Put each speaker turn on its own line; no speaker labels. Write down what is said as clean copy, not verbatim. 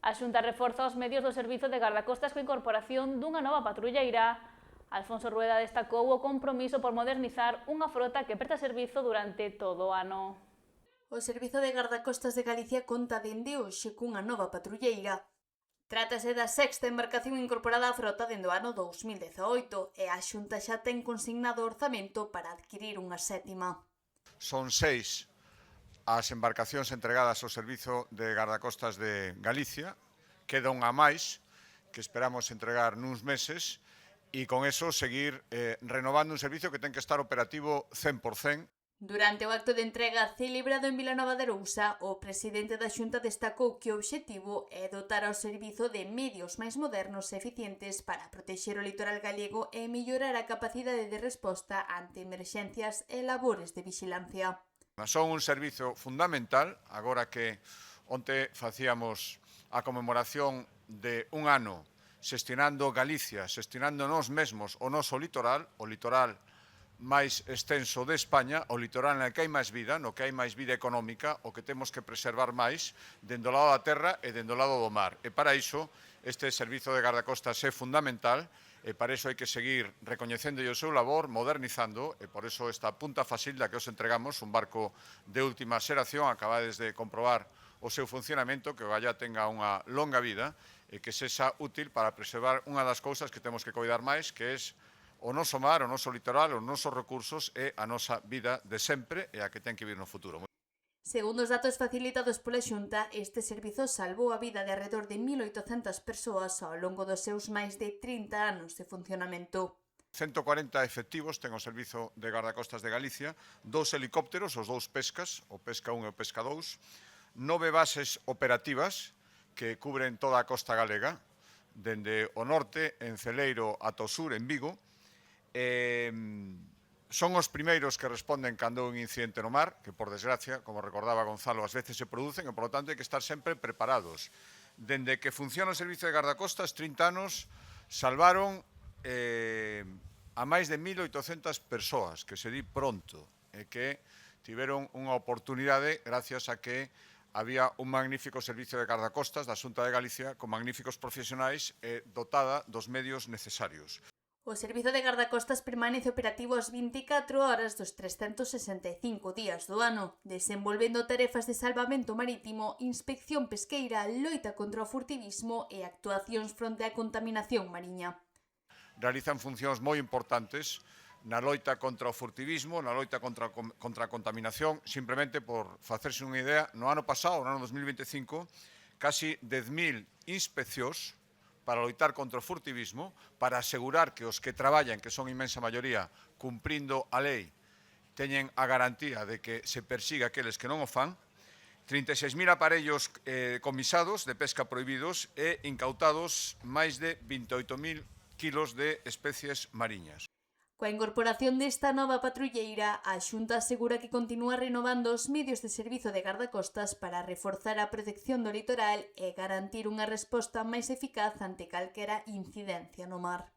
A Xunta reforza os medios do servizo de gardacostas coa incorporación dunha nova patrulleira. Alfonso Rueda destacou o compromiso por modernizar unha frota que presta servizo durante todo o ano.
O Servizo de Gardacostas de Galicia conta dende hoxe cunha nova patrulleira. Trátase da sexta embarcación incorporada á frota dende o ano 2018 e a Xunta xa ten consignado orzamento para adquirir unha sétima.
Son 6 as embarcacións entregadas ao Servizo de Gardacostas de Galicia, queda unha máis que esperamos entregar nuns meses e con eso seguir renovando un servizo que ten que estar operativo 100%.
Durante o acto de entrega celebrado en Vilanova de Arousa, o presidente da Xunta destacou que o obxectivo é dotar ao servizo de medios máis modernos e eficientes para protexer o litoral galego e mellorar a capacidade de resposta ante emerxencias e labores de vixilancia.
Son un servizo fundamental, agora que onte facíamos a conmemoración de un ano xestionando Galicia, xestionando nós mesmos o noso litoral, o litoral máis extenso de España, o litoral no que hai máis vida, no que hai máis vida económica, o que temos que preservar máis dende o lado da terra e dende o lado do mar. E para iso, este servizo de gardacostas é fundamental e para iso hai que seguir recoñecendo o seu labor, modernizando, e por iso esta punta fasilda que os entregamos, un barco de última xeración, acabades de comprobar o seu funcionamento, que o gallá tenga unha longa vida e que sexa útil para preservar unha das cousas que temos que coidar máis, que é o noso mar, o noso litoral, os nosos recursos e a nosa vida de sempre e a que ten que vir no futuro.
Segundo os datos facilitados pola Xunta, este servizo salvou a vida de alrededor de 1.800 persoas ao longo dos seus máis de 30 anos de funcionamento.
140 efectivos ten o Servizo de Gardacostas de Galicia, 2 helicópteros, os 2 pescas, o Pesca 1 e o Pesca 2, 9 bases operativas que cubren toda a costa galega, dende o norte, en Celeiro, ata o sur, en Vigo. Son os primeiros que responden cando hai un incidente no mar, que por desgracia, como recordaba Gonzalo, ás veces se producen e, por lo tanto, hai que estar sempre preparados. Dende que funciona o Servicio de Gardacostas, 30 anos, salvaron a máis de 1.800 persoas, que se di pronto, e que tiveron unha oportunidade gracias a que había un magnífico servicio de gardacostas da Xunta de Galicia con magníficos profesionais e dotada dos medios necesarios.
O Servizo de Gardacostas permanece operativo as 24 horas dos 365 días do ano, desenvolvendo tarefas de salvamento marítimo, inspección pesqueira, loita contra o furtivismo e actuacións fronte á contaminación mariña.
Realizan funcións moi importantes na loita contra o furtivismo, na loita contra a contaminación, simplemente por facerse unha idea, no ano pasado, no ano 2025, casi 10.000 inspeccións para loitar contra o furtivismo, para asegurar que os que traballan, que son a inmensa maioría, cumprindo a lei, teñen a garantía de que se persiga aqueles que non o fan, 36.000 aparellos comisados de pesca prohibidos e incautados máis de 28.000 kilos de especies mariñas.
Coa incorporación desta nova patrulleira, a Xunta asegura que continúa renovando os medios de servizo de gardacostas para reforzar a protección do litoral e garantir unha resposta máis eficaz ante calquera incidencia no mar.